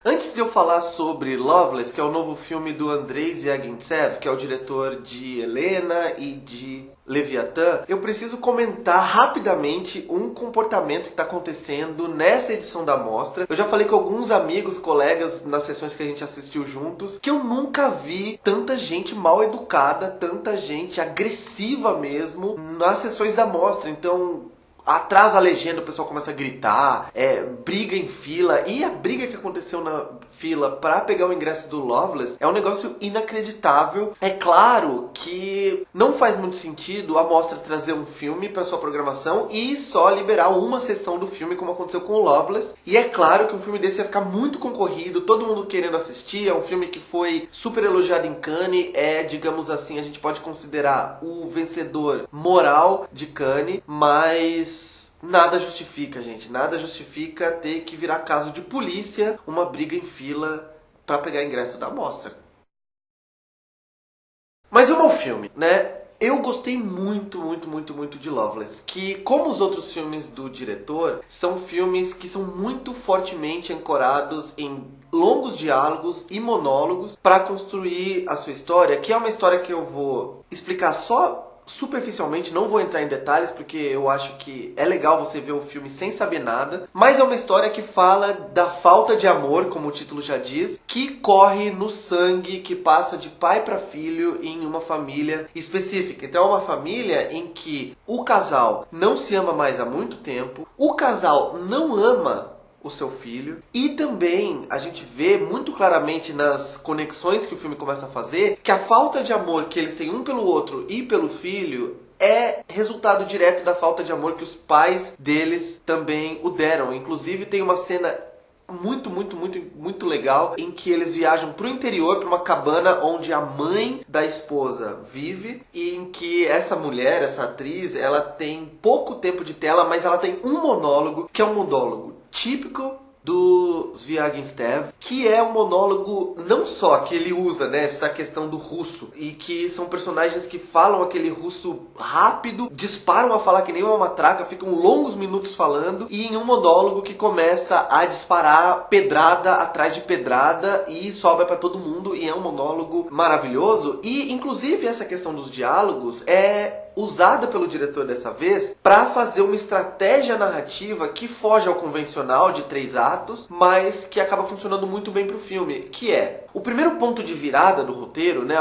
Antes de eu falar sobre Loveless, que é o novo filme do Andrei Zvyagintsev, que é o diretor de Helena e de Leviatã, eu preciso comentar rapidamente um comportamento que está acontecendo nessa edição da mostra. Eu já falei com alguns amigos, colegas, nas sessões que a gente assistiu juntos, que eu nunca vi tanta gente mal educada, tanta gente agressiva mesmo nas sessões da mostra. Então, atrás a legenda, o pessoal começa a gritar, briga em fila. E a briga que aconteceu na fila para pegar o ingresso do Loveless é um negócio inacreditável. É claro que não faz muito sentido a mostra trazer um filme para sua programação e só liberar uma sessão do filme, como aconteceu com o Loveless. E é claro que um filme desse ia ficar muito concorrido, todo mundo querendo assistir. É um filme que foi super elogiado em Cannes, digamos assim, a gente pode considerar o vencedor moral de Cannes, mas nada justifica, gente. Nada justifica ter que virar caso de polícia uma briga em fila para pegar ingresso da mostra. Mas vamos ao filme, né? Eu gostei muito de Loveless, que, como os outros filmes do diretor, são filmes que são muito fortemente ancorados em longos diálogos e monólogos para construir a sua história, que é uma história que eu vou explicar só superficialmente, não vou entrar em detalhes porque eu acho que é legal você ver o filme sem saber nada, mas é uma história que fala da falta de amor, como o título já diz, que corre no sangue, que passa de pai para filho em uma família específica. Então é uma família em que o casal não se ama mais há muito tempo, o casal não ama o seu filho, e também a gente vê muito claramente nas conexões que o filme começa a fazer que a falta de amor que eles têm um pelo outro e pelo filho é resultado direto da falta de amor que os pais deles também o deram. Inclusive tem uma cena muito legal em que eles viajam pro interior, para uma cabana onde a mãe da esposa vive, e em que essa mulher, essa atriz, ela tem pouco tempo de tela, mas ela tem um monólogo, que é um monólogo típico do Zvyagintsev, que é um monólogo não só que ele usa, né, essa questão do russo, e que são personagens que falam aquele russo rápido, disparam a falar que nem uma matraca, ficam longos minutos falando, e em um monólogo que começa a disparar pedrada atrás de pedrada e sobra para todo mundo, e é um monólogo maravilhoso. E inclusive essa questão dos diálogos é usada pelo diretor dessa vez para fazer uma estratégia narrativa que foge ao convencional de 3 atos, mas que acaba funcionando muito bem pro filme, que é o primeiro ponto de virada do roteiro, né?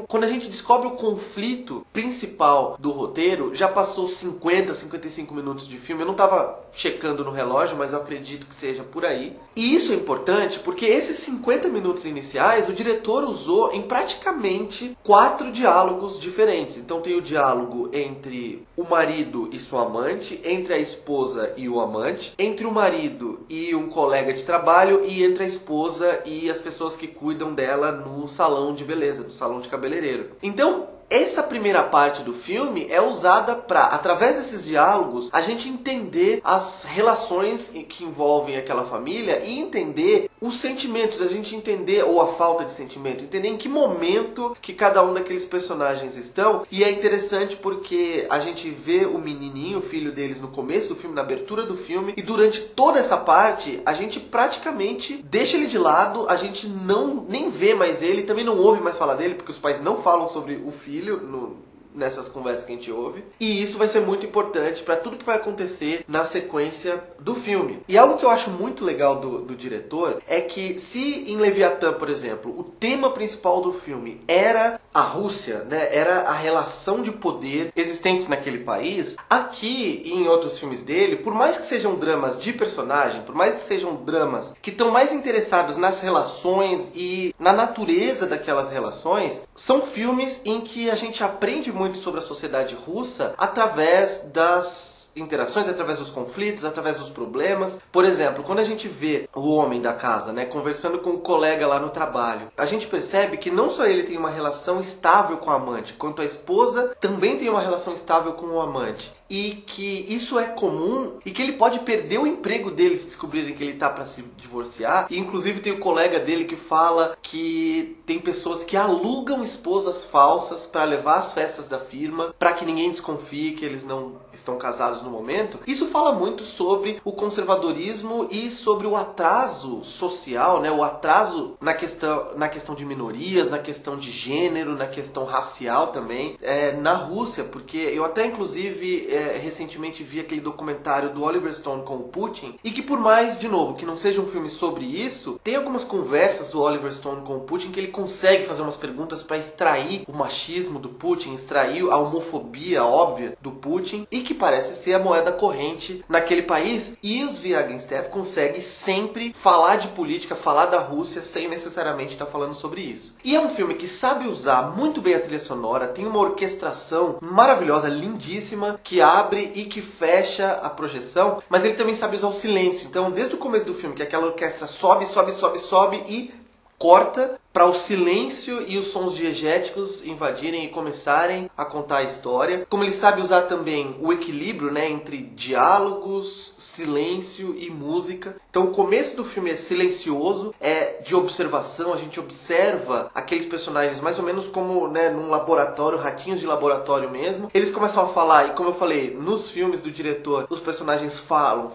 Quando a gente descobre o conflito principal do roteiro, já passou 55 minutos de filme. Eu não tava checando no relógio, mas eu acredito que seja por aí. E isso é importante porque esses 50 minutos iniciais o diretor usou em praticamente 4 diálogos diferentes. Então tem o diálogo entre o marido e sua amante, entre a esposa e o amante, entre o marido e um colega de trabalho, e entre a esposa e as pessoas que cuidam dela no salão de beleza, no salão de cabeleireiro. Então, essa primeira parte do filme é usada para, através desses diálogos, a gente entender as relações que envolvem aquela família e entender os sentimentos, a gente entender, ou a falta de sentimento, entender em que momento que cada um daqueles personagens estão. E é interessante porque a gente vê o menininho, o filho deles, no começo do filme, na abertura do filme, e durante toda essa parte a gente praticamente deixa ele de lado, a gente nem vê mais ele, também não ouve mais falar dele, porque os pais não falam sobre o filho nessas conversas que a gente ouve. E isso vai ser muito importante para tudo que vai acontecer na sequência do filme. E algo que eu acho muito legal do diretor é que, se em Leviatã, por exemplo, o tema principal do filme era a Rússia, né, era a relação de poder existente naquele país, aqui e em outros filmes dele, por mais que sejam dramas de personagem, por mais que sejam dramas que estão mais interessados nas relações e na natureza daquelas relações, são filmes em que a gente aprende muito sobre a sociedade russa através das interações, através dos conflitos, através dos problemas. Por exemplo, quando a gente vê o homem da casa, né, conversando com um colega lá no trabalho, a gente percebe que não só ele tem uma relação estável com a amante, quanto a esposa também tem uma relação estável com o amante. E que isso é comum e que ele pode perder o emprego dele se descobrirem que ele tá para se divorciar. E inclusive tem o colega dele que fala que tem pessoas que alugam esposas falsas para levar às festas da firma, para que ninguém desconfie que eles não estão casados no momento, isso fala muito sobre o conservadorismo e sobre o atraso social, né? O atraso na questão de minorias, na questão de gênero, na questão racial também, na Rússia, porque eu até inclusive recentemente vi aquele documentário do Oliver Stone com o Putin, e que por mais, de novo, que não seja um filme sobre isso, tem algumas conversas do Oliver Stone com o Putin que ele consegue fazer umas perguntas para extrair o machismo do Putin, extrair a homofobia óbvia do Putin, e que parece ser a moeda corrente naquele país, e os Viagenstev conseguem sempre falar de política, falar da Rússia, sem necessariamente estar falando sobre isso. E é um filme que sabe usar muito bem a trilha sonora, tem uma orquestração maravilhosa, lindíssima, que abre e que fecha a projeção, mas ele também sabe usar o silêncio. Então, desde o começo do filme, que aquela orquestra sobe, sobe, sobe, sobe e corta para o silêncio e os sons diegéticos invadirem e começarem a contar a história. Como ele sabe usar também o equilíbrio, né, entre diálogos, silêncio e música. Então o começo do filme é silencioso, é de observação, a gente observa aqueles personagens mais ou menos como, né, num laboratório, ratinhos de laboratório mesmo. Eles começam a falar, e como eu falei, nos filmes do diretor, os personagens falam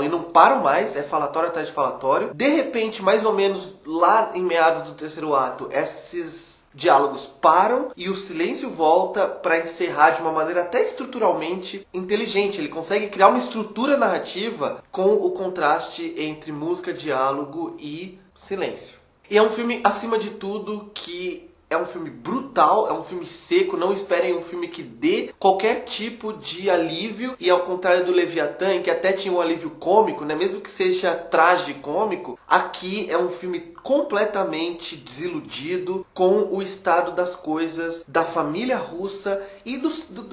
e não param mais, é falatório atrás de falatório. De repente, mais ou menos lá em meados do terceiro ato, esses diálogos param e o silêncio volta para encerrar de uma maneira até estruturalmente inteligente. Ele consegue criar uma estrutura narrativa com o contraste entre música, diálogo e silêncio. E é um filme, acima de tudo, que é um filme brutal, é um filme seco, não esperem um filme que dê qualquer tipo de alívio, e ao contrário do Leviatã, que até tinha um alívio cômico, né? Mesmo que seja tragicômico, aqui é um filme completamente desiludido com o estado das coisas da família russa e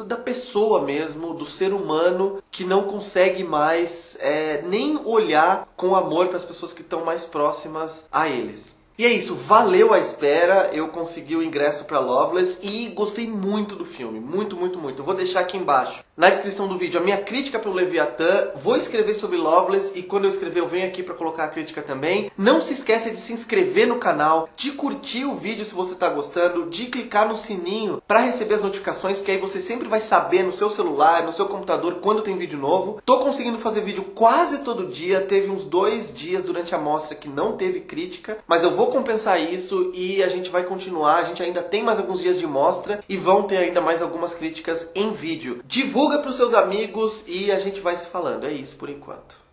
da pessoa mesmo, do ser humano, que não consegue mais nem olhar com amor para as pessoas que estão mais próximas a eles. E é isso, valeu a espera, eu consegui o ingresso para Loveless e gostei muito do filme, muito, muito, muito. Eu vou deixar aqui embaixo, na descrição do vídeo, a minha crítica pelo Leviatã, vou escrever sobre Loveless e quando eu escrever eu venho aqui para colocar a crítica também. Não se esqueça de se inscrever no canal, de curtir o vídeo se você está gostando, de clicar no sininho para receber as notificações, porque aí você sempre vai saber no seu celular, no seu computador, quando tem vídeo novo. Tô conseguindo fazer vídeo quase todo dia, teve uns 2 dias durante a mostra que não teve crítica, mas eu vou compensar isso e a gente vai continuar, a gente ainda tem mais alguns dias de mostra e vão ter ainda mais algumas críticas em vídeo. Divulga para os seus amigos e a gente vai se falando, é isso por enquanto.